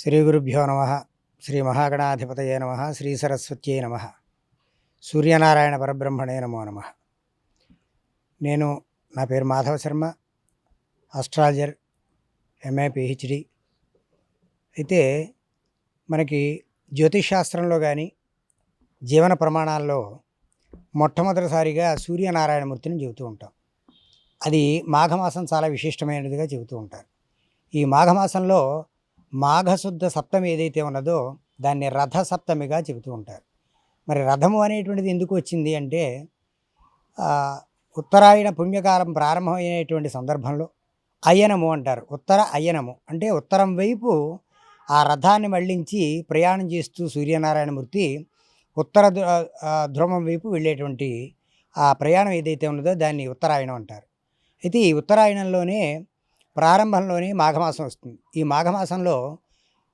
శ్రీ గురుభ్యో నమ. శ్రీ మహాగణాధిపతయే నమ. శ్రీ సరస్వత్యై నమ. సూర్యనారాయణ పరబ్రహ్మణే నమో నమ. నా పేరు Madhava Sharma, astrologer, MA PhD. అయితే మనకి జ్యోతిషాస్త్రంలో కానీ జీవన ప్రమాణాల్లో మొట్టమొదటిసారిగా సూర్యనారాయణమూర్తిని చెబుతూ ఉంటాం. అది మాఘమాసం చాలా విశిష్టమైనదిగా చెబుతూ ఉంటారు. ఈ మాఘమాసంలో మాఘశుద్ధ సప్తమి ఏదైతే ఉన్నదో దాన్ని రథ సప్తమిగా చెబుతూ ఉంటారు. మరి రథము అనేటువంటిది ఎందుకు వచ్చింది అంటే, ఉత్తరాయణ పుణ్యకాలం ప్రారంభమైనటువంటి సందర్భంలో అయనము అంటారు. ఉత్తర అయనము అంటే ఉత్తరం వైపు ఆ రథాన్ని మళ్లించి ప్రయాణం చేస్తూ సూర్యనారాయణమూర్తి ఉత్తర ధ్రువం వైపు వెళ్ళేటువంటి ఆ ప్రయాణం ఏదైతే ఉన్నదో దాన్ని ఉత్తరాయణం అంటారు. అయితే ఈ ఉత్తరాయణంలోనే ప్రారంభంలోనే మాఘమాసం వస్తుంది. ఈ మాఘమాసంలో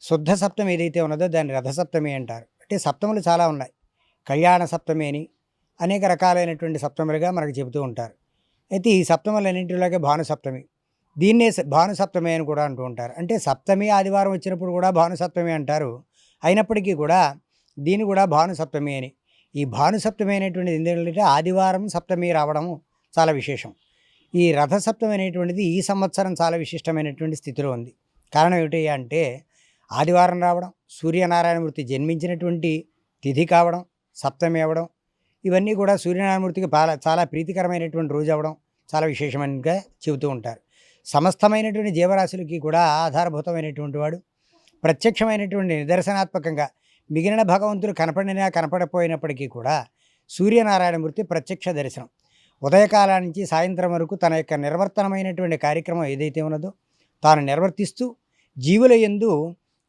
శుద్ధ సప్తమి ఏదైతే ఉన్నదో దాన్ని రథసప్తమి అంటారు. అంటే సప్తములు చాలా ఉన్నాయి. కళ్యాణ సప్తమి అని అనేక రకాలైనటువంటి సప్తములుగా మనకు చెబుతూ ఉంటారు. అయితే ఈ సప్తములన్నింటిలోకి భానుసప్తమి, దీన్నే భానుసప్తమి అని కూడా అంటూ ఉంటారు. అంటే సప్తమి ఆదివారం వచ్చినప్పుడు కూడా భానుసప్తమి అంటారు. అయినప్పటికీ కూడా దీన్ని కూడా భానుసప్తమి అని. ఈ భానుసప్తమి అనేటువంటిది ఎందుకంటే ఆదివారం సప్తమి రావడం చాలా విశేషం. ఈ రథసప్తమి అనేటువంటిది ఈ సంవత్సరం చాలా విశిష్టమైనటువంటి స్థితిలో ఉంది. కారణం ఏమిటి అంటే ఆదివారం రావడం, సూర్యనారాయణమూర్తి జన్మించినటువంటి తిథి కావడం, సప్తమి అవ్వడం, ఇవన్నీ కూడా సూర్యనారాయణమూర్తికి చాలా ప్రీతికరమైనటువంటి రోజు అవ్వడం చాలా విశేషమైనగా చెబుతూ ఉంటారు. సమస్తమైనటువంటి జీవరాశులకి కూడా ఆధారభూతమైనటువంటి వాడు, ప్రత్యక్షమైనటువంటి నిదర్శనాత్మకంగా మిగిలిన భగవంతులు కనపడినా కనపడపోయినప్పటికీ కూడా సూర్యనారాయణమూర్తి ప్రత్యక్ష దర్శనం. ఉదయకాలం నుంచి సాయంత్రం వరకు తన యొక్క నిర్వర్తనమైనటువంటి కార్యక్రమం ఏదైతే ఉన్నదో తాను నిర్వర్తిస్తూ జీవుల యందు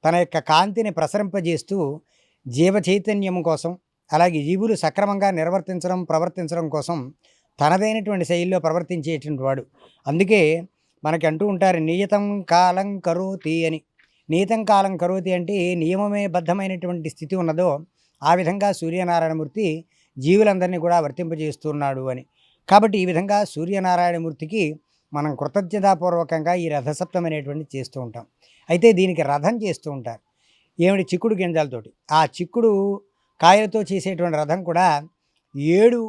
తన యొక్క కాంతిని ప్రసరింపజేస్తూ జీవ చైతన్యం కోసం, అలాగే జీవులు సక్రమంగా ప్రవర్తించడం కోసం తనదైనటువంటి శైలిలో ప్రవర్తించేటువంటి వాడు. అందుకే మనకి అంటూ ఉంటారు నియతం కాలం కరోతి అని. నియతం కాలం కరోతి అంటే నియమమే బద్ధమైనటువంటి స్థితి ఉన్నదో ఆ విధంగా సూర్యనారాయణమూర్తి జీవులందరినీ కూడా వర్తింపజేస్తున్నాడు అని. కాబట్టి ఈ విధంగా సూర్యనారాయణమూర్తికి మనం కృతజ్ఞతాపూర్వకంగా ఈ రథసప్తం అనేటువంటిది చేస్తూ ఉంటాం. అయితే దీనికి రథం చేస్తూ ఉంటారు ఏమిటి, చిక్కుడు గింజలతోటి. ఆ చిక్కుడు కాయలతో చేసేటువంటి రథం కూడా 7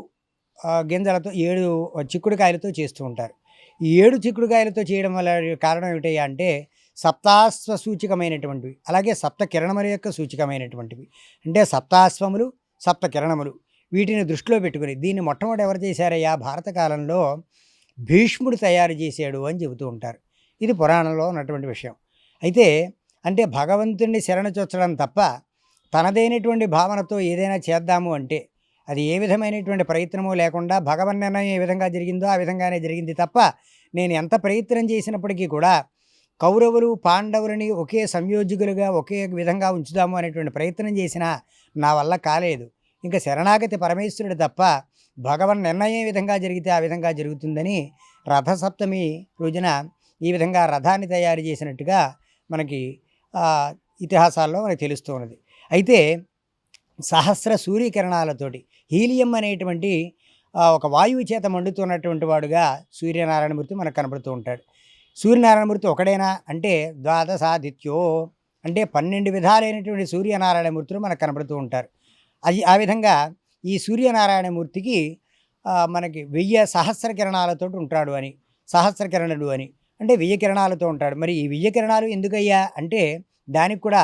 గింజలతో 7 చిక్కుడుకాయలతో చేస్తూ ఉంటారు. ఈ 7 చిక్కుడుకాయలతో చేయడం వల్ల కారణం ఏమిటి అంటే సప్తాశ్వ సూచికమైనటువంటివి, అలాగే సప్త కిరణముల యొక్క సూచికమైనటువంటివి. అంటే సప్తాశ్వములు, సప్త కిరణములు, వీటిని దృష్టిలో పెట్టుకుని దీన్ని మొట్టమొదటి ఎవరు చేశారయ్యా, భారత కాలంలో భీష్ముడు తయారు చేశాడు అని చెబుతూ ఉంటారు. ఇది పురాణంలో ఉన్నటువంటి విషయం. అయితే అంటే భగవంతుడిని శరణచొచ్చడం తప్ప తనదైనటువంటి భావనతో ఏదైనా చేద్దాము అంటే అది ఏ విధమైనటువంటి ప్రయత్నమూ లేకుండా భగవన్ నిర్ణయం ఏ విధంగా జరిగిందో ఆ విధంగానే జరిగింది తప్ప నేను ఎంత ప్రయత్నం చేసినప్పటికీ కూడా కౌరవులు పాండవులని ఒకే సంయోజకులుగా ఒకే విధంగా ఉంచుదాము అనేటువంటి ప్రయత్నం చేసినా నా వల్ల కాలేదు. ఇంకా శరణాగతి పరమేశ్వరుడు తప్ప భగవన్ నిర్ణయం ఏ విధంగా జరిగితే ఆ విధంగా జరుగుతుందని రథసప్తమి రోజున ఈ విధంగా రథాన్ని తయారు చేసినట్టుగా మనకి ఇతిహాసాల్లో మనకు తెలుస్తూ ఉన్నది. అయితే సహస్ర సూర్యకిరణాలతోటి హీలియం అనేటువంటి ఒక వాయువు చేత మండుతున్నటువంటి వాడుగా సూర్యనారాయణమూర్తి మనకు కనబడుతూ ఉంటాడు. సూర్యనారాయణమూర్తి ఒకడేనా అంటే ద్వాదశాదిత్యో అంటే 12 విధాలైనటువంటి సూర్యనారాయణమూర్తులు మనకు కనబడుతూ ఉంటారు. ఆ విధంగా ఈ సూర్యనారాయణమూర్తికి మనకి 1000 సహస్ర కిరణాలతో ఉంటాడు అని, సహస్రకిరణుడు అని అంటే 1000 కిరణాలతో ఉంటాడు. మరి ఈ 1000 కిరణాలు ఎందుకయ్యా అంటే దానికి కూడా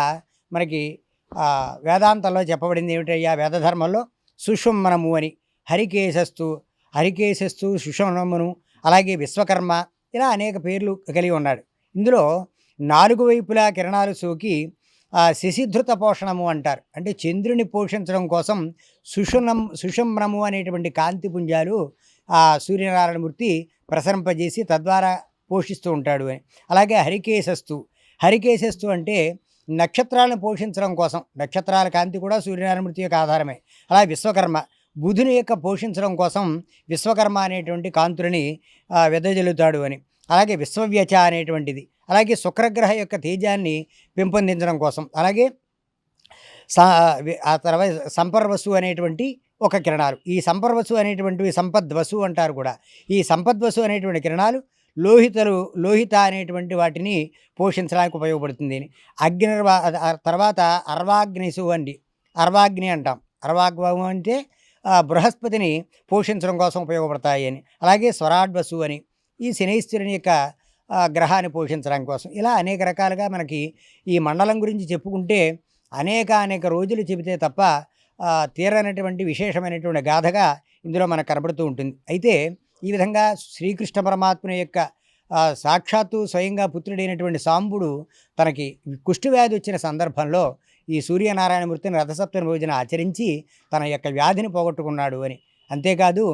మనకి వేదాంతంలో చెప్పబడింది ఏమిటయ్యా, వేదధర్మంలో సుషుమ్నము అని, హరికేశస్తు సుషుమ్నమును, అలాగే విశ్వకర్మ, ఇలా అనేక పేర్లు కలిగి ఉన్నాడు. ఇందులో 4 వైపులా కిరణాలు సోకి శశిధృత పోషణము అంటారు. అంటే చంద్రుని పోషించడం కోసం సుషుమ్నము అనేటువంటి కాంతి పుంజాలు ఆ సూర్యనారాయణమూర్తి ప్రసరింపజేసి తద్వారా పోషిస్తూ ఉంటాడు అని. అలాగే హరికేశస్తు అంటే నక్షత్రాలను పోషించడం కోసం, నక్షత్రాల కాంతి కూడా సూర్యనారాయణమూర్తి యొక్క ఆధారమే. అలాగే విశ్వకర్మ బుధుని యొక్క పోషించడం కోసం విశ్వకర్మ అనేటువంటి కాంతులని వెదజల్లుతాడు అని. అలాగే విశ్వవ్యచ అనేటువంటిది, అలాగే శుక్రగ్రహ యొక్క తేజాన్ని పెంపొందించడం కోసం, అలాగే ఆ తర్వాత సంపర్వసు అనేటువంటి ఒక కిరణాలు. ఈ సంపర్వసు అనేటువంటివి సంపద్వసు అంటారు కూడా. ఈ సంపద్వసు అనేటువంటి కిరణాలు లోహిత అనేటువంటి వాటిని పోషించడానికి ఉపయోగపడుతుంది అని. తర్వాత అర్వాగ్నిసు అండి. అర్వాగ్ని అంటాం. అర్వాగ్వం అంటే బృహస్పతిని పోషించడం కోసం ఉపయోగపడతాయి అని. అలాగే స్వరాడ్వసు అని ఈ శనైశ్వరుని యొక్క గ్రహాన్ని పోషించడం కోసం. ఇలా అనేక రకాలుగా మనకి ఈ మండలం గురించి చెప్పుకుంటే అనేక రోజులు చెబితే తప్ప తీరనటువంటి విశేషమైనటువంటి గాథగా ఇందులో మనకు కనబడుతూ ఉంటుంది. అయితే ఈ విధంగా శ్రీకృష్ణ పరమాత్మని యొక్క సాక్షాత్తు స్వయంగా పుత్రుడైనటువంటి సాంబుడు తనకి కుష్ఠవ్యాధి వచ్చిన సందర్భంలో ఈ సూర్యనారాయణమూర్తిని రథసప్తమి రోజున ఆచరించి తన యొక్క వ్యాధిని పోగొట్టుకున్నాడు అని. అంతేకాదు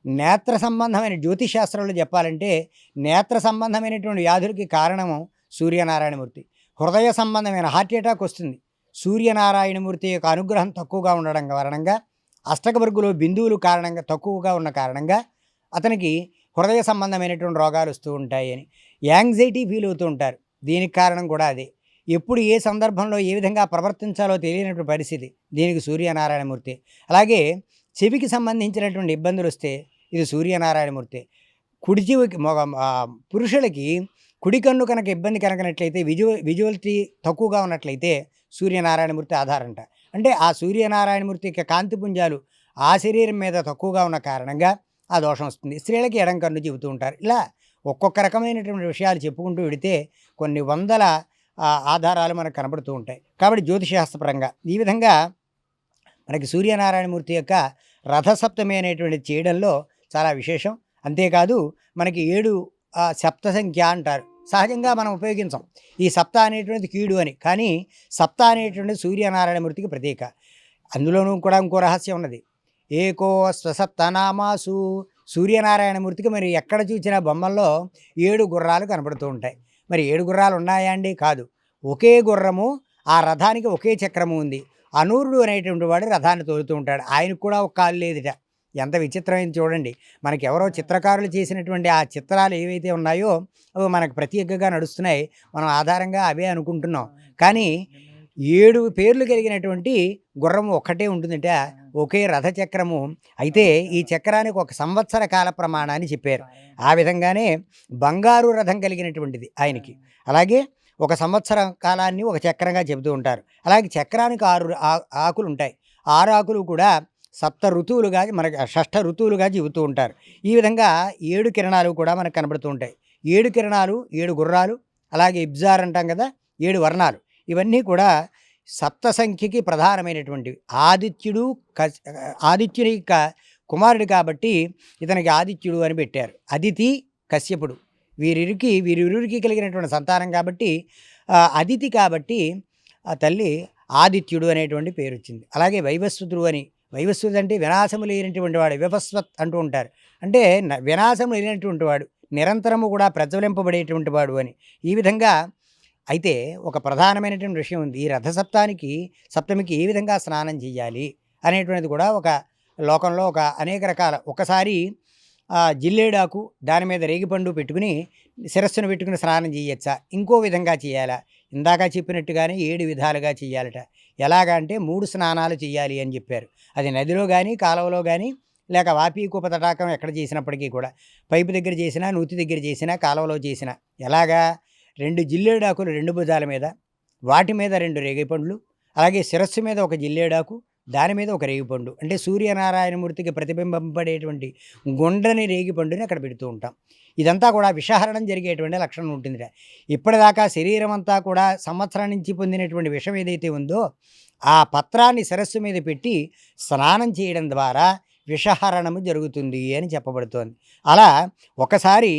నేత్ర సంబంధమైన జ్యోతిషాస్త్రంలో చెప్పాలంటే నేత్ర సంబంధమైనటువంటి వ్యాధులకి కారణము సూర్యనారాయణమూర్తి. హృదయ సంబంధమైన హార్ట్ అటాక్ వస్తుంది. సూర్యనారాయణమూర్తి యొక్క అనుగ్రహం తక్కువగా ఉండడం కారణంగా అష్టకవర్గులో బిందువులు కారణంగా తక్కువగా ఉన్న కారణంగా అతనికి హృదయ సంబంధమైనటువంటి రోగాలు వస్తూ ఉంటాయి అని. యాంగ్జైటీ ఫీల్ అవుతూ ఉంటారు. దీనికి కారణం కూడా అదే. ఎప్పుడు ఏ సందర్భంలో ఏ విధంగా ప్రవర్తించాలో తెలియనటువంటి పరిస్థితి దీనికి సూర్యనారాయణమూర్తి. అలాగే చెవికి సంబంధించినటువంటి ఇబ్బందులు వస్తే ఇది సూర్యనారాయణమూర్తి. కుడి చెవికి పురుషులకి కుడి కన్ను కనుక ఇబ్బంది కనుకనట్లయితే విజువల్టీ తక్కువగా ఉన్నట్లయితే సూర్యనారాయణమూర్తి ఆధారంట. అంటే ఆ సూర్యనారాయణమూర్తి యొక్క కాంతిపుంజాలు ఆ శరీరం మీద తక్కువగా ఉన్న కారణంగా ఆ దోషం వస్తుంది. స్త్రీలకి ఎడం కన్ను చెబుతూ ఉంటారు. ఇలా ఒక్కొక్క రకమైనటువంటి విషయాలు చెప్పుకుంటూ వెడితే కొన్ని వందల ఆధారాలు మనకు కనబడుతూ ఉంటాయి. కాబట్టి జ్యోతిషాస్త్రపరంగా ఈ విధంగా మనకి సూర్యనారాయణమూర్తి యొక్క రథసప్తమి అనేటువంటిది చేయడంలో చాలా విశేషం. అంతేకాదు మనకి 7 సప్త సంఖ్య అంటారు. సహజంగా మనం ఉపయోగించాం ఈ సప్త అనేటువంటిది కీడు అని. కానీ సప్త అనేటువంటిది సూర్యనారాయణమూర్తికి ప్రతీక. అందులోనూ కూడా ఇంకో రహస్యం ఉన్నది. ఏకో స్వసప్తనామాసు. సూర్యనారాయణమూర్తికి మరి ఎక్కడ చూసినా బొమ్మల్లో 7 గుర్రాలు కనబడుతూ ఉంటాయి. మరి 7 గుర్రాలు ఉన్నాయా అండి? కాదు. ఒకే గుర్రము, ఆ రథానికి ఒకే చక్రము ఉంది. అనూరుడు అనేటువంటి వాడు రథాన్ని తోలుతూ ఉంటాడు. ఆయనకు కూడా ఒక కాలు లేదుట. ఎంత విచిత్రమైంది చూడండి. మనకి ఎవరో చిత్రకారులు చేసినటువంటి ఆ చిత్రాలు ఏవైతే ఉన్నాయో అవి మనకు ప్రత్యేకంగా నడుస్తున్నాయి. మనం ఆధారంగా అవే అనుకుంటున్నాం. కానీ 7 పేర్లు కలిగినటువంటి గుర్రం ఒక్కటే ఉంటుందట, ఒకే రథచక్రము. అయితే ఈ చక్రానికి ఒక సంవత్సర కాల ప్రమాణాన్ని చెప్పారు. ఆ విధంగానే బంగారు రథం కలిగినటువంటిది ఆయనకి. అలాగే ఒక సంవత్సరం కాలాన్ని ఒక చక్రంగా చెబుతూ ఉంటారు. అలాగే చక్రానికి 6 ఆకులు ఉంటాయి. 6 ఆకులు కూడా సప్త ఋతువులుగా మనకి షష్ఠ ఋతువులుగా చెబుతూ ఉంటారు. ఈ విధంగా 7 కిరణాలు కూడా మనకు కనబడుతూ ఉంటాయి. 7 కిరణాలు, 7 గుర్రాలు, అలాగే ఇబ్జార్ అంటాం కదా, 7 వర్ణాలు. ఇవన్నీ కూడా సప్త సంఖ్యకి ప్రధానమైనటువంటివి. ఆదిత్యుని యొక్క కుమారుడు కాబట్టి ఇతనికి ఆదిత్యుడు అని పెట్టారు. అదితి, కశ్యపుడు వీరిరురికి కలిగినటువంటి సంతానం కాబట్టి అదితి కాబట్టి ఆ తల్లి ఆదిత్యుడు అనేటువంటి పేరు వచ్చింది. అలాగే వైవస్వతుడు అని. వైవస్వతుడు అంటే వినాశము లేనటువంటి వాడు, వివస్వత్ అంటూ ఉంటారు. అంటే వినాశము లేనటువంటి వాడు, నిరంతరము కూడా ప్రజ్వలింపబడేటువంటి వాడు అని. ఈ విధంగా అయితే ఒక ప్రధానమైనటువంటి విషయం ఉంది. ఈ సప్తమికి ఏ విధంగా స్నానం చేయాలి అనేటువంటిది కూడా ఒక లోకంలో అనేక రకాల. ఒకసారి జిల్లేడాకు దాని మీద రేగిపండు పెట్టుకుని శిరస్సును పెట్టుకుని స్నానం చేయొచ్చా? ఇంకో విధంగా చేయాలా? ఇందాక చెప్పినట్టుగానే 7 విధాలుగా చేయాలట. ఎలాగా అంటే 3 స్నానాలు చేయాలి అని చెప్పారు. అది నదిలో కానీ, కాలువలో కానీ, లేక వాపి కూప తటాకం ఎక్కడ చేసినప్పటికీ కూడా, పైపు దగ్గర చేసినా, నూతి దగ్గర చేసినా, కాలువలో చేసినా. ఎలాగా? 2 జిల్లేడాకులు 2 భుజాల మీద, వాటి మీద 2 రేగిపండ్లు, అలాగే శిరస్సు మీద ఒక జిల్లేడాకు, దాని మీద ఒక రేగిపండు. అంటే సూర్యనారాయణమూర్తికి ప్రతిబింబింపబడేటువంటి గుండ్రని రేగిపండుని అక్కడ పెడుతూ ఉంటాం. ఇదంతా కూడా విషహరణం జరిగేటువంటి లక్షణం ఉంటుందిట. ఇప్పటిదాకా శరీరం అంతా కూడా సంవత్సరం నుంచి పొందినటువంటి విషం ఏదైతే ఉందో ఆ పత్రాన్ని శిరస్సు మీద పెట్టి స్నానం చేయడం ద్వారా విషహరణము జరుగుతుంది అని చెప్పబడుతోంది. అలా ఒకసారి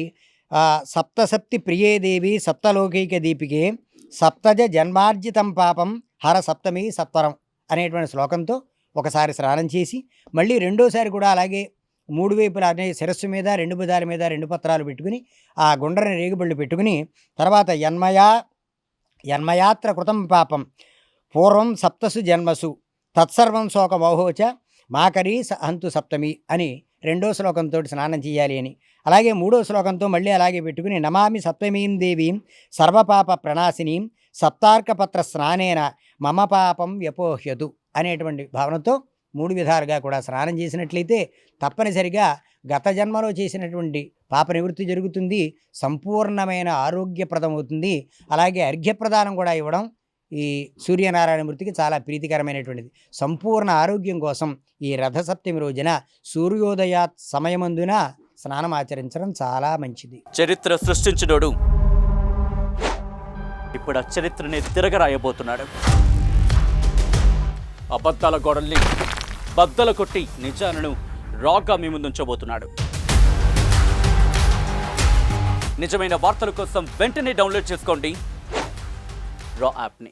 సప్తసప్తి ప్రియేదేవి సప్తలోకైక దీపికే సప్తజ జన్మార్జితం పాపం హర సప్తమి సత్వరం అనేటువంటి శ్లోకంతో ఒకసారి స్నానం చేసి మళ్ళీ రెండోసారి కూడా అలాగే 3 వైపులా అనే శిరస్సు మీద 2 భుజాల మీద 2 పత్రాలు పెట్టుకుని ఆ గుండ్రని రేగుబళ్ళు పెట్టుకుని తర్వాత యన్మయాత్ర కృతం పాపం పూర్వం సప్తసు జన్మసు తత్సర్వం శోకమోహోచ మాకరీ హంతు సప్తమి అని 2వ శ్లోకంతో స్నానం చేయాలి అని. అలాగే 3వ శ్లోకంతో మళ్ళీ అలాగే పెట్టుకుని నమామి సప్తమీం దేవీం సర్వపాప ప్రణాశినీం సప్తార్కపత్ర స్నానేన మమ పాపం వ్యపోహ్యతు అనేటువంటి భావనతో 3 విధాలుగా కూడా స్నానం చేసినట్లయితే తప్పనిసరిగా గత జన్మలో చేసినటువంటి పాప నివృత్తి జరుగుతుంది, సంపూర్ణమైన ఆరోగ్యప్రదమవుతుంది. అలాగే అర్ఘ్యప్రదానం కూడా ఇవ్వడం ఈ సూర్యనారాయణమూర్తికి చాలా ప్రీతికరమైనటువంటిది. సంపూర్ణ ఆరోగ్యం కోసం ఈ రథసప్తమి రోజున సూర్యోదయ సమయమందున స్నానం ఆచరించడం చాలా మంచిది. చరిత్ర సృష్టించినోడు ఇప్పుడు ఆ చరిత్రని తిరగరాయబోతున్నాడు. అబద్ధాల గోడల్ని బద్దలు కొట్టి నిజాలను రాగా మీ ముందుంచబోతున్నాడు. నిజమైన వార్తల కోసం వెంటనే డౌన్లోడ్ చేసుకోండి రా యాప్ని.